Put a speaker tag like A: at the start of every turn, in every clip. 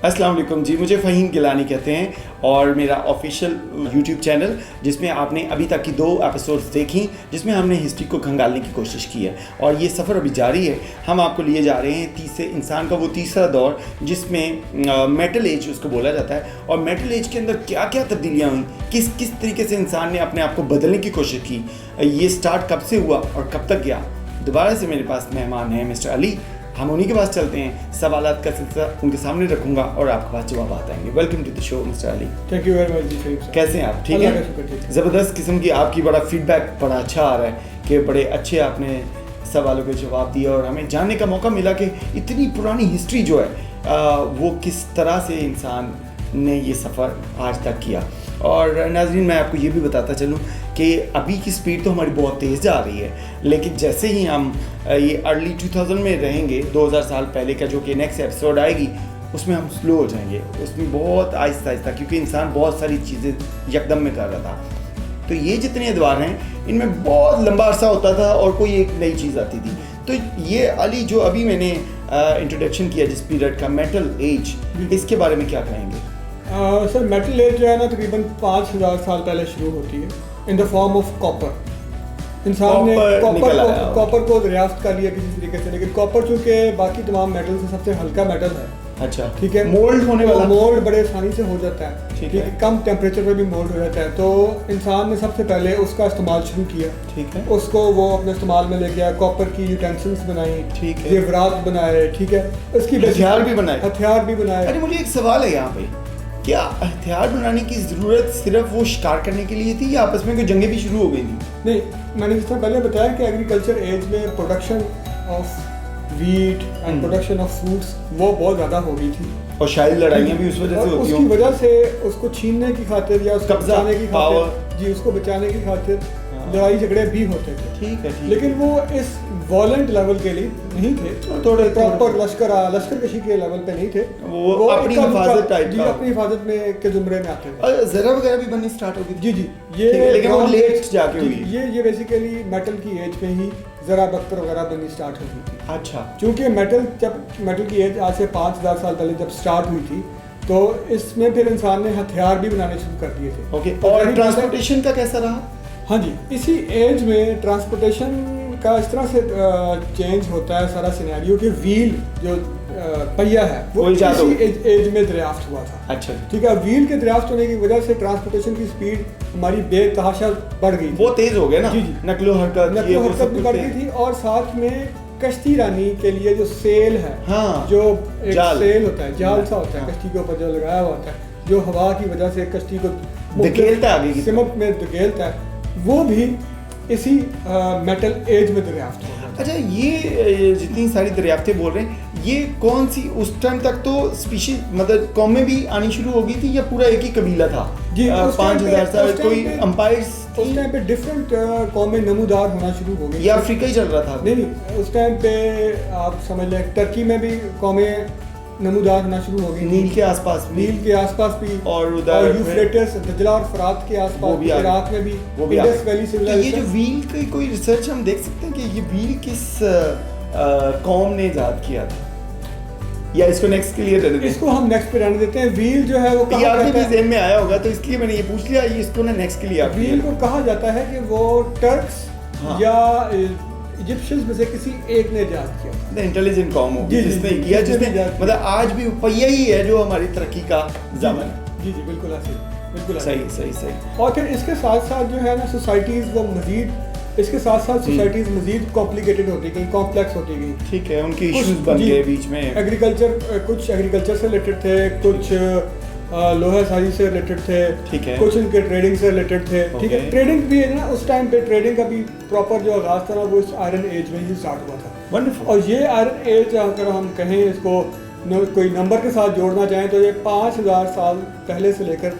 A: السلام علیکم جی، مجھے فہیم گیلانی کہتے ہیں اور میرا آفیشیل یوٹیوب چینل جس میں آپ نے ابھی تک کی 2 ایپیسوڈز دیکھی جس میں ہم نے ہسٹری کو کھنگالنے کی کوشش کی ہے اور یہ سفر ابھی جاری ہے. ہم آپ کو لیے جا رہے ہیں انسان کا وہ تیسرا دور جس میں میٹل ایج اس کو بولا جاتا ہے. اور میٹل ایج کے اندر کیا کیا تبدیلیاں ہوئیں, کس طریقے سے انسان نے اپنے آپ کو بدلنے کی کوشش کی, یہ سٹارٹ کب سے ہوا اور کب تک گیا. دوبارہ سے میرے پاس مہمان ہیں مسٹر علی, ہم انہیں کے پاس چلتے ہیں. سوالات کا سلسلہ ان کے سامنے رکھوں گا اور آپ کے پاس جوابات آئیں گے. Welcome to the show mister Ali.
B: Thank you very much جی.
A: کیسے ہیں آپ؟ ٹھیک ہے, زبردست قسم کی. آپ کی بڑا فیڈ بیک بڑا اچھا آ رہا ہے کہ بڑے اچھے آپ نے سوالوں کے جواب دیے اور ہمیں جاننے کا موقع ملا کہ اتنی پرانی ہسٹری جو ہے وہ کس طرح سے انسان نے یہ سفر آج تک کیا. اور ناظرین میں آپ کو یہ بھی بتاتا چلوں کہ ابھی کی سپیڈ تو ہماری بہت تیز جا رہی ہے, لیکن جیسے ہی ہم یہ ارلی 2000 میں رہیں گے, 2000 سال پہلے کا جو کہ نیکسٹ ایپیسوڈ آئے گی اس میں ہم سلو ہو جائیں گے, اس میں بہت آہستہ آہستہ, کیونکہ انسان بہت ساری چیزیں یکدم میں کر رہا تھا. تو یہ جتنے ادوار ہیں ان میں بہت لمبا عرصہ ہوتا تھا اور کوئی ایک نئی چیز آتی تھی. تو یہ علی جو ابھی میں نے انٹروڈکشن کیا جس پیریڈ کا میٹل ایج, اس کے بارے میں کیا کہیں گے؟
B: سر میٹل ایج جو ہے نا تقریباً 5000 سال پہلے شروع ہوتی ہے ان دا فارم آف کاپر. انسان نے کاپر کو دریافت کر لیا کسی طریقے سے, لیکن کاپر چونکہ باقی تمام میٹل سے سب سے ہلکا میٹل ہے.
A: اچھا
B: ٹھیک ہے,
A: مولڈ ہونے والا,
B: مولڈ بڑے آسانی سے ہو جاتا ہے. ٹھیک ہے, کم ٹیمپریچر پہ بھی مولڈ ہو جاتا ہے. تو انسان نے سب سے پہلے اس کا استعمال شروع کیا.
A: ٹھیک ہے,
B: اس کو وہ اپنے استعمال میں لے گیا, کاپر کی یوٹینسلس بنائی,
A: ٹھیک ہے,
B: زیورات بنائے. ٹھیک ہے, اس کی
A: ہتھیار بھی بنائے.
B: ہتھیار بھی بنائے.
A: ارے مجھے ایک سوال ہے یہاں پہ, کیا ہتھیار بنانے کی ضرورت صرف وہ شکار کرنے کے لیے تھی یا آپس میں کوئی جنگیں بھی شروع ہو گئی تھیں؟
B: نہیں, میں نے جس طرح پہلے بتایا کہ ایگریکلچر ایج میں production of wheat and production of fruits وہ بہت زیادہ ہو گئی تھی, اور
A: شاید لڑائیاں بھی اس وجہ سے ہوتی
B: ہوں. اس کی وجہ سے اس کو چھیننے کی خاطر یا اس کو بچانے کی خاطر, جی اس کو بچانے کی خاطر لڑائی جھگڑے بھی ہوتے تھے.
A: ٹھیک ہے,
B: لیکن وہ اس وائلنٹ لیول کے لیے نہیں تھے, تھوڑے پراپر لشکر کشی کے لیول پہ نہیں تھے.
A: وہ اپنی حفاظت ٹائپ,
B: جی اپنی حفاظت میں کے زمرے میں آتے تھے.
A: ذرا وغیرہ بھی بننی سٹارٹ ہو گئی.
B: جی جی, یہ
A: لیکن وہ لیٹ جا کے ہوئی.
B: یہ بیسیکلی میٹل کی ایج میں ہی ذرا بکر وغیرہ بننی سٹارٹ ہوئی تھی.
A: اچھا,
B: چونکہ جب میٹل کی ایج آج سے 5000 سال پہلے جب سٹارٹ ہوئی تھی تو اس میں پھر انسان نے ہتھیار بھی بنانے شروع کر دیے تھے.
A: اوکے, اور ٹرانسپورٹیشن کا کیسا رہا؟
B: ہاں جی, اسی ایج میں ٹرانسپورٹیشن کا اس طرح سے چینج ہوتا ہے سارا سینیریو کہ ویل جو پہیہ ہے وہ اسی ایج میں دریافت ہوا تھا.
A: اچھا,
B: ٹھیک ہے, ویل کے دریافت ہونے کی وجہ سے ٹرانسپورٹیشن کی سپیڈ ہماری بے تحاشا بڑھ گئی,
A: وہ تیز ہو گیا نا.
B: جی جی,
A: نقل و حرکت
B: بھی بڑھ گئی تھی. اور ساتھ میں کشتی رانی کے لیے جو سیل ہے, جو ایک سیل ہوتا ہے, جال سا ہوتا ہے کشتی کے اوپر جو لگایا ہوا ہوتا ہے, جو ہوا کی وجہ سے کشتی کو
A: دھکیلتا ہے, آگے
B: سمت میں دھکیلتا ہے, وہ بھی اسی میٹل ایج میں دریافت ہوا.
A: اچھا, یہ جتنی ساری دریافتیں بول رہے ہیں یہ کون سی اس ٹائم تک تو اسپیشیز مطلب قومیں بھی آنی شروع ہو گئی تھی یا پورا ایک ہی قبیلہ تھا؟
B: جی,
A: 5000 سال کوئی امپائرز
B: اس ٹائم پہ ڈفرینٹ قومیں نمودار ہونا شروع ہو گئی,
A: یا افریقہ ہی چل رہا تھا؟
B: نہیں, اس ٹائم پہ آپ سمجھ لیں ٹرکی میں بھی قومیں نمودار ہونا شروع ہو گئی,
A: نیل کے آس پاس بھی,
B: نیل کے آس پاس بھی,
A: اور ادھر
B: یوفریٹس دجلہ اور فرات کے آس پاس, عراق میں بھی, انڈس ویلی سیولائزیشن.
A: یہ جو ویل کی کوئی ریسرچ ہم دیکھ سکتے ہیں کہ یہ ویل کس قوم نے ایجاد کیا تھا یا اس کو نیکسٹ کے لیے رہنے دیں؟
B: اس کو ہم نیکسٹ پہ رہنے دیتے ہیں. ویل جو ہے وہ
A: آپ کے بھی ذہن میں آیا ہوگا تو اس لیے میں نے یہ پوچھ لیا, یہ اس کو نا نیکسٹ کے لیے.
B: ویل کو کہا جاتا ہے کہ وہ ٹرکس یا ایجپشنز میں سے کسی ایک نے ایجاد کیا,
A: انٹیلیجنٹ قوم ہوگی جس نے کیا, جس نے مطلب آج بھی پہیہ ہی ہے جو ہماری ترقی کا ضامن ہے.
B: جی جی, بالکل ایسے, بالکل
A: صحیح.
B: اور پھر اس کے ساتھ ساتھ جو ہے نا سوسائٹیز وہ مزید, اس کے ساتھ ساتھ سوسائٹیز مزید کمپلیکیٹڈ ہوتی گئی, کمپلیکس ہوتی گئی.
A: ٹھیک ہے, ان کی ایشوز بن گئے بیچ میں.
B: کچھ ایگریکلچر سے ریلیٹڈ تھے, کچھ لوہا سازی سے ریلیٹڈ تھے,
A: ٹھیک ہے,
B: کچھ ان کے ٹریڈنگ سے ریلیٹڈ تھے. ٹھیک ہے, ٹریڈنگ بھی ہے نا اس ٹائم پہ ٹریڈنگ کا بھی پراپر جو آغاز تھا نا وہ اس آئرن ایج میں ہی اسٹارٹ ہوا تھا. اور یہ آئرن ایج اگر ہم کہیں اس کو کوئی نمبر کے ساتھ جوڑنا چاہیں تو یہ 5000 سال پہلے سے لے کر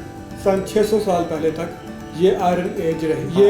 B: سن 600 سال پہلے تک یہ آئرن ایج رہی. یہ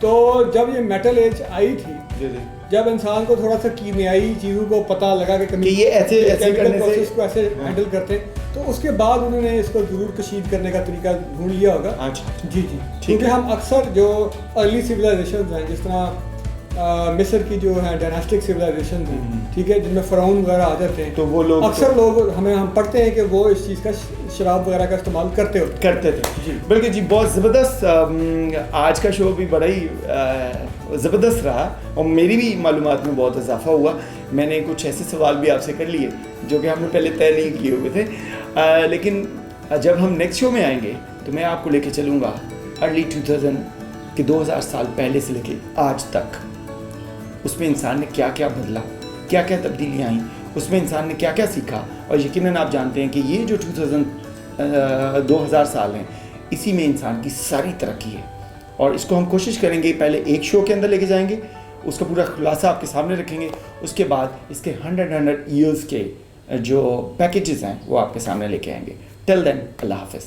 B: تو جب یہ میٹل ایج آئی تھی,
A: جی جی,
B: جب انسان کو تھوڑا سا کیمیائی چیزوں کو پتہ لگا کہ
A: یہ ایسے کرنے سے
B: پروسیس کو ایسے ہینڈل کرتے ہیں, تو اس کے بعد انہوں نے اس کو ضرور کشید کرنے کا طریقہ ڈھونڈ لیا ہوگا.
A: اچھا
B: جی جی, کیونکہ ہم اکثر جو ارلی سویلائزیشن ہیں, جس طرح مصر کی جو ہے ڈائناسٹک سویلائزیشن ہیں, ٹھیک ہے, جن میں فرعون وغیرہ آ جاتے ہیں,
A: تو وہ لوگ
B: اکثر لوگ ہم پڑھتے ہیں کہ وہ اس چیز کا شراب وغیرہ کا استعمال کرتے
A: تھے.
B: جی
A: بلکہ جی بہت زبردست, آج کا شو بھی بڑا ہی زبردست رہا اور میری بھی معلومات میں بہت اضافہ ہوا. میں نے کچھ ایسے سوال بھی آپ سے کر لیے جو کہ ہم نے پہلے طے نہیں کیے ہوئے تھے, لیکن جب ہم نیکسٹ شو میں آئیں گے تو میں آپ کو لے کے چلوں گا ارلی 2000 کے 2000 سال پہلے سے لے کے آج تک. اس میں انسان نے کیا کیا بدلا, کیا کیا تبدیلیاں آئیں, اس میں انسان نے کیا کیا سیکھا, اور یقیناً آپ جانتے ہیں کہ یہ جو 2000 سال ہیں اسی میں انسان کی ساری ترقی ہے. اور اس کو ہم کوشش کریں گے پہلے ایک شو کے اندر لے کے جائیں گے, اس کا پورا خلاصہ آپ کے سامنے رکھیں گے, اس کے بعد اس کے 100 ایئرس کے جو پیکیجز ہیں وہ آپ کے سامنے لے کے آئیں گے. ٹل دین اللہ حافظ.